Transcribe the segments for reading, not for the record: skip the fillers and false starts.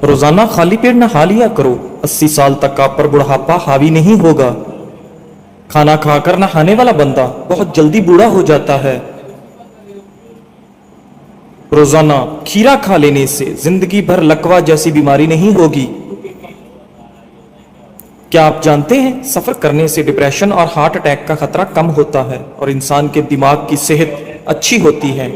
روزانہ خالی پیٹ نہا لیا کرو، 80 سال تک آپ پر بڑھاپا حاوی نہیں ہوگا۔ کھانا کھا کر نہانے والا بندہ بہت جلدی بوڑھا ہو جاتا ہے۔ روزانہ کھیرا کھا لینے سے زندگی بھر لکوا جیسی بیماری نہیں ہوگی۔ کیا آپ جانتے ہیں سفر کرنے سے ڈپریشن اور ہارٹ اٹیک کا خطرہ کم ہوتا ہے اور انسان کے دماغ کی صحت اچھی ہوتی ہے۔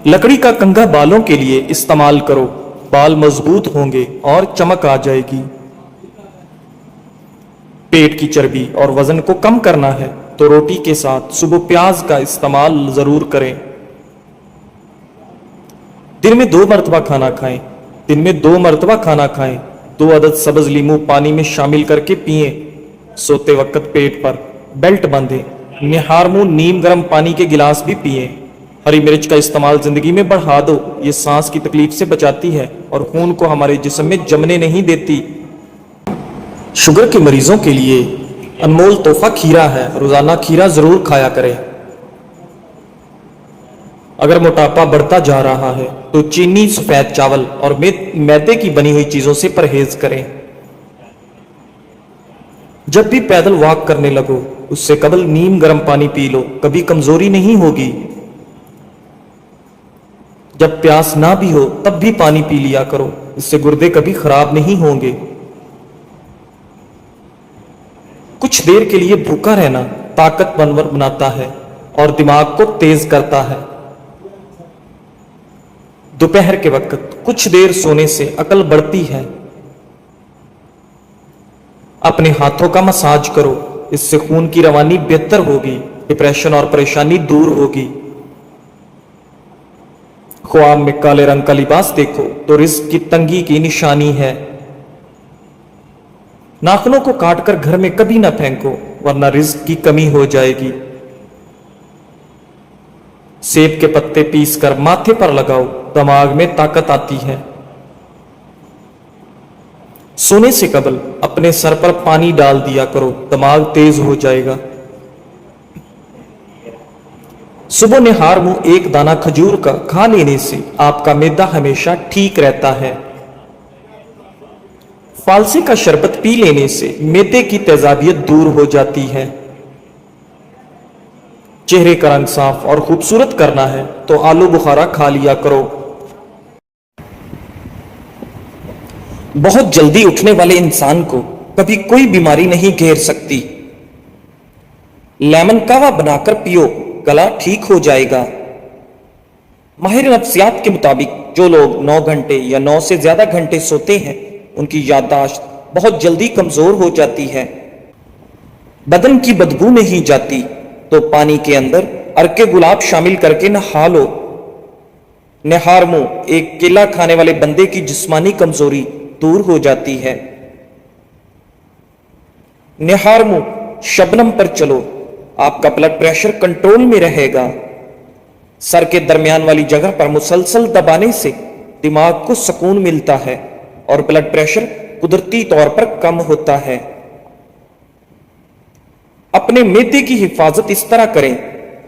لکڑی کا کنگھا بالوں کے لیے استعمال کرو، بال مضبوط ہوں گے اور چمک آ جائے گی۔ پیٹ کی چربی اور وزن کو کم کرنا ہے تو روٹی کے ساتھ صبح پیاز کا استعمال ضرور کریں۔ دن میں 2 مرتبہ کھانا کھائیں۔ دن میں 2 مرتبہ کھانا کھائیں۔ 2 عدد سبز لیمو پانی میں شامل کر کے پئیں۔ سوتے وقت پیٹ پر بیلٹ باندھیں۔ نہار منہ نیم گرم پانی کے گلاس بھی پئیں۔ ہری مرچ کا استعمال زندگی میں بڑھا دو، یہ سانس کی تکلیف سے بچاتی ہے اور خون کو ہمارے جسم میں جمنے نہیں دیتی۔ شوگر کے مریضوں کے لیے انمول تحفہ کھیرا ہے، روزانہ کھیرا ضرور کھایا کریں۔ اگر موٹاپا بڑھتا جا رہا ہے تو چینی، سفید چاول اور میدے کی بنی ہوئی چیزوں سے پرہیز کریں۔ جب بھی پیدل واک کرنے لگو اس سے قبل نیم گرم پانی پی لو، کبھی کمزوری نہیں ہوگی۔ جب پیاس نہ بھی ہو تب بھی پانی پی لیا کرو، اس سے گردے کبھی خراب نہیں ہوں گے۔ کچھ دیر کے لیے بھوکا رہنا طاقت بناتا ہے اور دماغ کو تیز کرتا ہے۔ دوپہر کے وقت کچھ دیر سونے سے عقل بڑھتی ہے۔ اپنے ہاتھوں کا مساج کرو، اس سے خون کی روانی بہتر ہوگی، ڈپریشن اور پریشانی دور ہوگی۔ خواب میں کالے رنگ کا لباس دیکھو تو رزق کی تنگی کی نشانی ہے۔ ناخنوں کو کاٹ کر گھر میں کبھی نہ پھینکو ورنہ رزق کی کمی ہو جائے گی۔ سیب کے پتے پیس کر ماتھے پر لگاؤ، دماغ میں طاقت آتی ہے۔ سونے سے قبل اپنے سر پر پانی ڈال دیا کرو، دماغ تیز ہو جائے گا۔ صبح نہار منہ 1 دانہ کھجور کا کھا لینے سے آپ کا معدہ ہمیشہ ٹھیک رہتا ہے۔ فالسی کا شربت پی لینے سے معدے کی تیزابیت دور ہو جاتی ہے۔ چہرے کا رنگ صاف اور خوبصورت کرنا ہے تو آلو بخارا کھا لیا کرو۔ بہت جلدی اٹھنے والے انسان کو کبھی کوئی بیماری نہیں گھیر سکتی۔ لیمن کہوہ بنا کر پیو، گلا ٹھیک ہو جائے گا۔ ماہر نفسیات کے مطابق جو لوگ 9 گھنٹے یا 9 سے زیادہ گھنٹے سوتے ہیں ان کی یادداشت بہت جلدی کمزور ہو جاتی ہے۔ بدن کی بدبو نہیں جاتی تو پانی کے اندر عرق گلاب شامل کر کے نہا لو۔ نہار منہ ایک کیلا کھانے والے بندے کی جسمانی کمزوری دور ہو جاتی ہے۔ نہار منہ شبنم پر چلو، آپ کا بلڈ پریشر کنٹرول میں رہے گا۔ سر کے درمیان والی جگہ پر مسلسل دبانے سے دماغ کو سکون ملتا ہے اور بلڈ پریشر قدرتی طور پر کم ہوتا ہے۔ اپنے معدے کی حفاظت اس طرح کریں،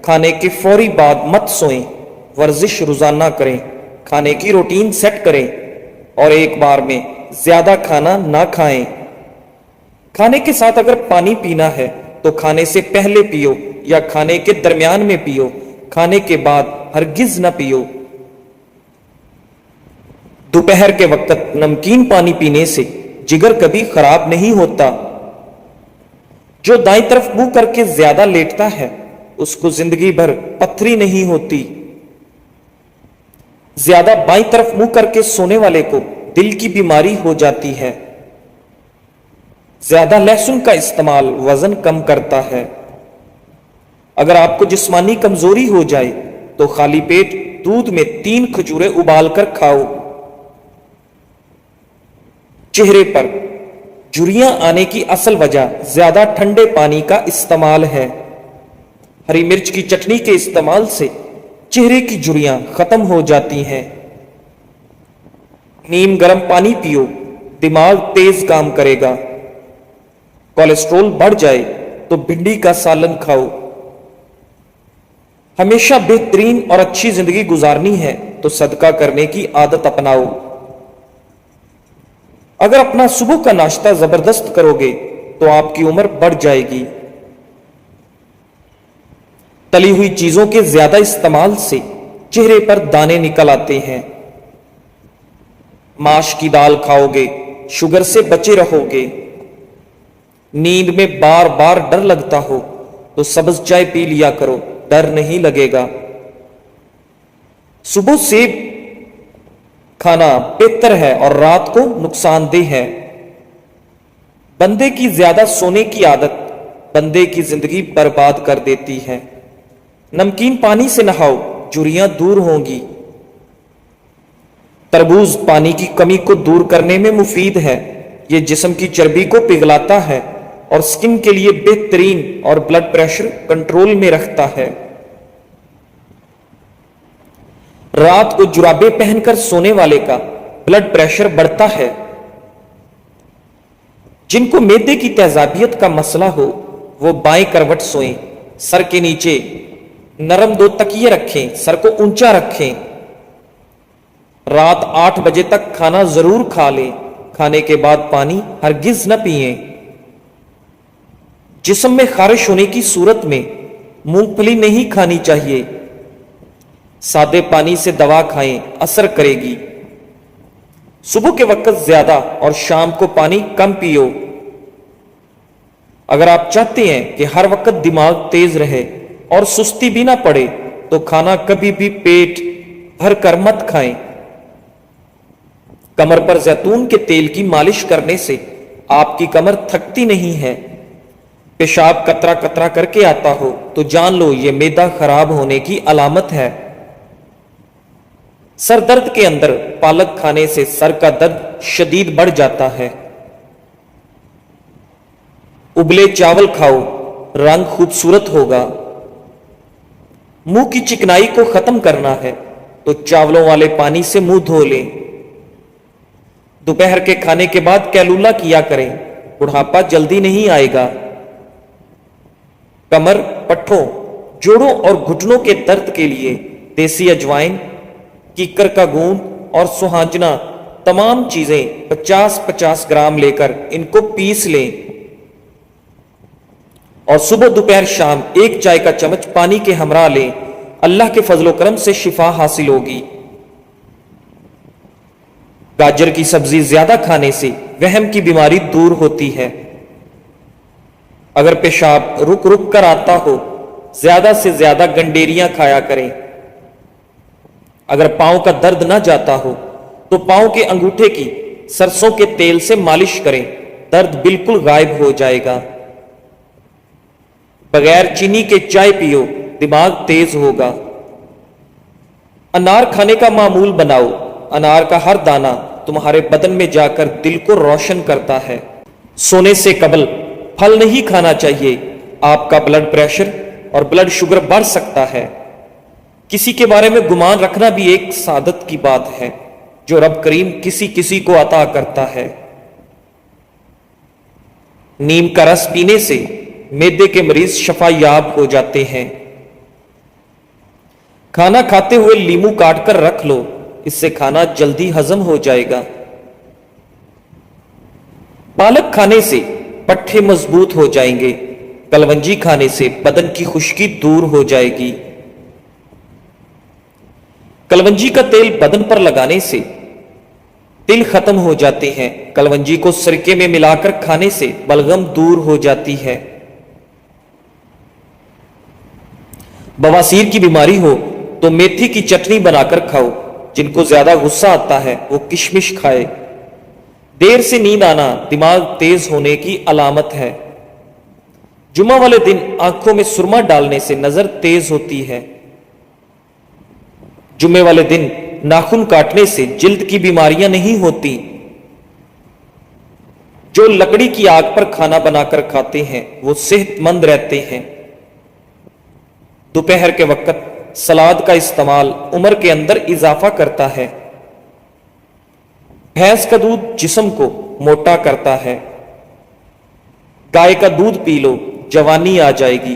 کھانے کے فوری بعد مت سوئیں، ورزش روزانہ کریں، کھانے کی روٹین سیٹ کریں اور ایک بار میں زیادہ کھانا نہ کھائیں۔ کھانے کے ساتھ اگر پانی پینا ہے تو کھانے سے پہلے پیو یا کھانے کے درمیان میں پیو، کھانے کے بعد ہرگز نہ پیو۔ دوپہر کے وقت نمکین پانی پینے سے جگر کبھی خراب نہیں ہوتا۔ جو دائیں طرف منہ کر کے زیادہ لیٹتا ہے اس کو زندگی بھر پتھری نہیں ہوتی۔ زیادہ بائیں طرف منہ کر کے سونے والے کو دل کی بیماری ہو جاتی ہے۔ زیادہ لہسن کا استعمال وزن کم کرتا ہے۔ اگر آپ کو جسمانی کمزوری ہو جائے تو خالی پیٹ دودھ میں 3 کھجوریں ابال کر کھاؤ۔ چہرے پر جھریاں آنے کی اصل وجہ زیادہ ٹھنڈے پانی کا استعمال ہے۔ ہری مرچ کی چٹنی کے استعمال سے چہرے کی جھریاں ختم ہو جاتی ہیں۔ نیم گرم پانی پیو، دماغ تیز کام کرے گا۔ کولیسٹرول بڑھ جائے تو بھنڈی کا سالن کھاؤ۔ ہمیشہ بہترین اور اچھی زندگی گزارنی ہے تو صدقہ کرنے کی عادت اپناؤ۔ اگر اپنا صبح کا ناشتہ زبردست کرو گے تو آپ کی عمر بڑھ جائے گی۔ تلی ہوئی چیزوں کے زیادہ استعمال سے چہرے پر دانے نکل آتے ہیں۔ ماش کی دال کھاؤ گے، شوگر سے بچے رہو گے۔ نیند میں بار بار ڈر لگتا ہو تو سبز چائے پی لیا کرو، ڈر نہیں لگے گا۔ صبح سیب کھانا بہتر ہے اور رات کو نقصان دہ ہے۔ بندے کی زیادہ سونے کی عادت بندے کی زندگی برباد کر دیتی ہے۔ نمکین پانی سے نہاؤ، جھریاں دور ہوں گی۔ تربوز پانی کی کمی کو دور کرنے میں مفید ہے۔ یہ جسم کی چربی کو پگھلاتا ہے اور سکن کے لیے بہترین اور بلڈ پریشر کنٹرول میں رکھتا ہے۔ رات کو جرابیں پہن کر سونے والے کا بلڈ پریشر بڑھتا ہے۔ جن کو معدے کی تیزابیت کا مسئلہ ہو وہ بائیں کروٹ سوئیں، سر کے نیچے نرم 2 تکیے رکھیں، سر کو اونچا رکھیں۔ رات 8 بجے تک کھانا ضرور کھا لیں۔ کھانے کے بعد پانی ہرگز نہ پئیں۔ جسم میں خارش ہونے کی صورت میں مونگ پھلی نہیں کھانی چاہیے۔ سادے پانی سے دوا کھائیں، اثر کرے گی۔ صبح کے وقت زیادہ اور شام کو پانی کم پیو۔ اگر آپ چاہتے ہیں کہ ہر وقت دماغ تیز رہے اور سستی بھی نہ پڑے تو کھانا کبھی بھی پیٹ بھر کر مت کھائیں۔ کمر پر زیتون کے تیل کی مالش کرنے سے آپ کی کمر تھکتی نہیں ہے۔ پیشاب قطرہ قطرہ کر کے آتا ہو تو جان لو یہ معدہ خراب ہونے کی علامت ہے۔ سر درد کے اندر پالک کھانے سے سر کا درد شدید بڑھ جاتا ہے۔ ابلے چاول کھاؤ، رنگ خوبصورت ہوگا۔ منہ کی چکنائی کو ختم کرنا ہے تو چاولوں والے پانی سے منہ دھو لیں۔ دوپہر کے کھانے کے بعد کیلولا کیا کریں، بڑھاپا جلدی نہیں آئے گا۔ کمر، پٹھوں، جوڑوں اور گھٹنوں کے درد کے لیے دیسی اجوائن، کیکر کا گوند اور سہانجنا تمام چیزیں 50-50 گرام لے کر ان کو پیس لیں اور صبح دوپہر شام 1 چائے کا چمچ پانی کے ہمراہ لیں۔ اللہ کے فضل و کرم سے شفا حاصل ہوگی۔ گاجر کی سبزی زیادہ کھانے سے وہم کی بیماری دور ہوتی ہے۔ اگر پیشاب رک رک کر آتا ہو زیادہ سے زیادہ گنڈیریاں کھایا کریں۔ اگر پاؤں کا درد نہ جاتا ہو تو پاؤں کے انگوٹھے کی سرسوں کے تیل سے مالش کریں، درد بالکل غائب ہو جائے گا۔ بغیر چینی کے چائے پیو، دماغ تیز ہوگا۔ انار کھانے کا معمول بناؤ۔ انار کا ہر دانہ تمہارے بدن میں جا کر دل کو روشن کرتا ہے۔ سونے سے قبل پھل نہیں کھانا چاہیے، آپ کا بلڈ پریشر اور بلڈ شوگر بڑھ سکتا ہے۔ کسی کے بارے میں گمان رکھنا بھی ایک سعادت کی بات ہے جو رب کریم کسی کسی کو عطا کرتا ہے۔ نیم کا رس پینے سے معدے کے مریض شفا یاب ہو جاتے ہیں۔ کھانا کھاتے ہوئے لیمو کاٹ کر رکھ لو، اس سے کھانا جلدی ہضم ہو جائے گا۔ پالک کھانے سے پٹھے مضبوط ہو جائیں گے۔ کلونجی کھانے سے بدن کی خشکی دور ہو جائے گی۔ کلونجی کا تیل بدن پر لگانے سے تل ختم ہو جاتے ہیں۔ کلونجی کو سرکے میں ملا کر کھانے سے بلغم دور ہو جاتی ہے۔ بواسیر کی بیماری ہو تو میتھی کی چٹنی بنا کر کھاؤ۔ جن کو زیادہ غصہ آتا ہے وہ کشمش کھائے۔ دیر سے نیند آنا دماغ تیز ہونے کی علامت ہے۔ جمعہ والے دن آنکھوں میں سرما ڈالنے سے نظر تیز ہوتی ہے۔ جمعے والے دن ناخن کاٹنے سے جلد کی بیماریاں نہیں ہوتی۔ جو لکڑی کی آگ پر کھانا بنا کر کھاتے ہیں وہ صحت مند رہتے ہیں۔ دوپہر کے وقت سلاد کا استعمال عمر کے اندر اضافہ کرتا ہے۔ بھینس کا دودھ جسم کو موٹا کرتا ہے۔ گائے کا دودھ پی لو، جوانی آ جائے گی۔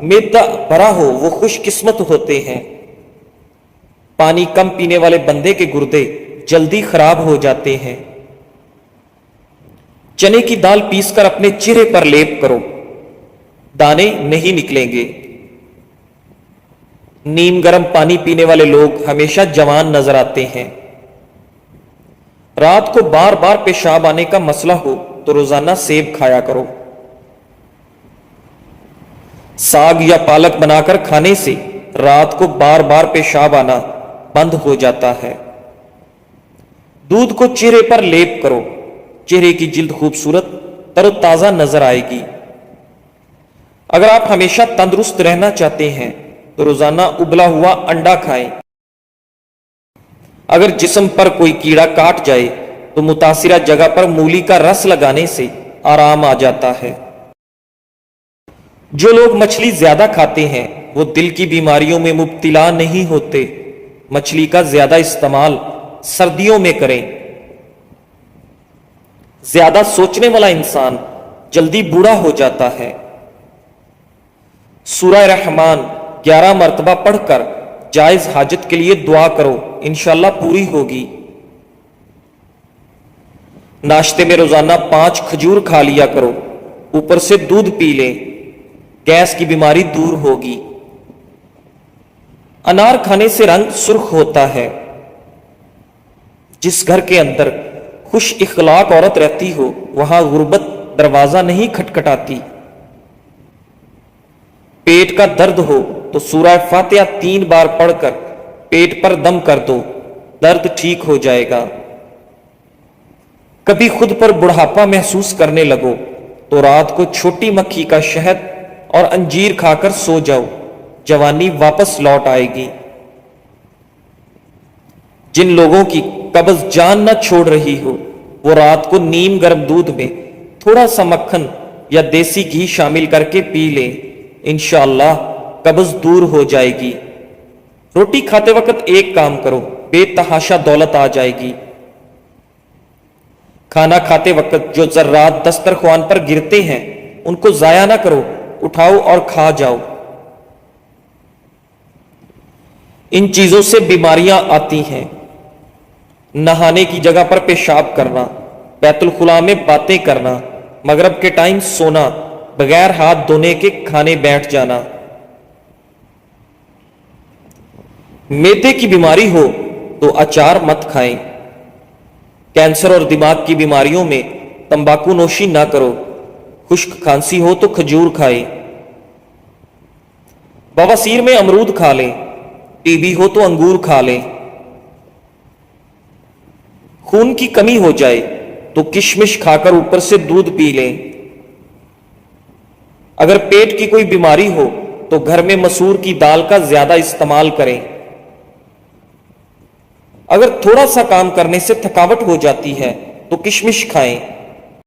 میدا بھرا ہو وہ خوش قسمت ہوتے ہیں۔ پانی کم پینے والے بندے کے گردے جلدی خراب ہو جاتے ہیں۔ چنے کی دال پیس کر اپنے چہرے پر لیپ کرو، دانے نہیں نکلیں گے۔ نیم گرم پانی پینے والے لوگ ہمیشہ جوان نظر آتے ہیں۔ رات کو بار بار پیشاب آنے کا مسئلہ ہو تو روزانہ سیب کھایا کرو۔ ساگ یا پالک بنا کر کھانے سے رات کو بار بار پیشاب آنا بند ہو جاتا ہے۔ دودھ کو چہرے پر لیپ کرو، چہرے کی جلد خوبصورت تر و تازہ نظر آئے گی۔ اگر آپ ہمیشہ تندرست رہنا چاہتے ہیں تو روزانہ ابلا ہوا انڈا کھائیں۔ اگر جسم پر کوئی کیڑا کاٹ جائے تو متاثرہ جگہ پر مولی کا رس لگانے سے آرام آ جاتا ہے۔ جو لوگ مچھلی زیادہ کھاتے ہیں وہ دل کی بیماریوں میں مبتلا نہیں ہوتے۔ مچھلی کا زیادہ استعمال سردیوں میں کریں۔ زیادہ سوچنے والا انسان جلدی بوڑھا ہو جاتا ہے۔ سورہ رحمان 11 مرتبہ پڑھ کر جائز حاجت کے لیے دعا کرو، انشاءاللہ پوری ہوگی۔ ناشتے میں روزانہ 5 کھجور کھا لیا کرو، اوپر سے دودھ پی لیں، گیس کی بیماری دور ہوگی۔ انار کھانے سے رنگ سرخ ہوتا ہے۔ جس گھر کے اندر خوش اخلاق عورت رہتی ہو وہاں غربت دروازہ نہیں کھٹکھٹاتی۔ پیٹ کا درد ہو تو سورہ فاتحہ 3 بار پڑھ کر پیٹ پر دم کر دو، درد ٹھیک ہو جائے گا۔ کبھی خود پر بڑھاپا محسوس کرنے لگو تو رات کو چھوٹی مکھی کا شہد اور انجیر کھا کر سو جاؤ، جوانی واپس لوٹ آئے گی۔ جن لوگوں کی قبض جان نہ چھوڑ رہی ہو وہ رات کو نیم گرم دودھ میں تھوڑا سا مکھن یا دیسی گھی شامل کر کے پی لیں، انشاءاللہ قبض دور ہو جائے گی۔ روٹی کھاتے وقت ایک کام کرو، بے تحاشا دولت آ جائے گی۔ کھانا کھاتے وقت جو ذرات دسترخوان پر گرتے ہیں ان کو ضائع نہ کرو، اٹھاؤ اور کھا جاؤ۔ ان چیزوں سے بیماریاں آتی ہیں۔ نہانے کی جگہ پر پیشاب کرنا، بیت الخلاء میں باتیں کرنا، مغرب کے ٹائم سونا، بغیر ہاتھ دھونے کے کھانے بیٹھ جانا۔ میدے کی بیماری ہو تو اچار مت کھائیں۔ کینسر اور دماغ کی بیماریوں میں تمباکو نوشی نہ کرو۔ خشک کھانسی ہو تو کھجور کھائیں۔ بواسیر میں امرود کھا لیں۔ ٹی بی ہو تو انگور کھا لیں۔ خون کی کمی ہو جائے تو کشمش کھا کر اوپر سے دودھ پی لیں۔ اگر پیٹ کی کوئی بیماری ہو تو گھر میں مسور کی دال کا زیادہ استعمال کریں۔ اگر تھوڑا سا کام کرنے سے تھکاوٹ ہو جاتی ہے تو کشمش کھائیں۔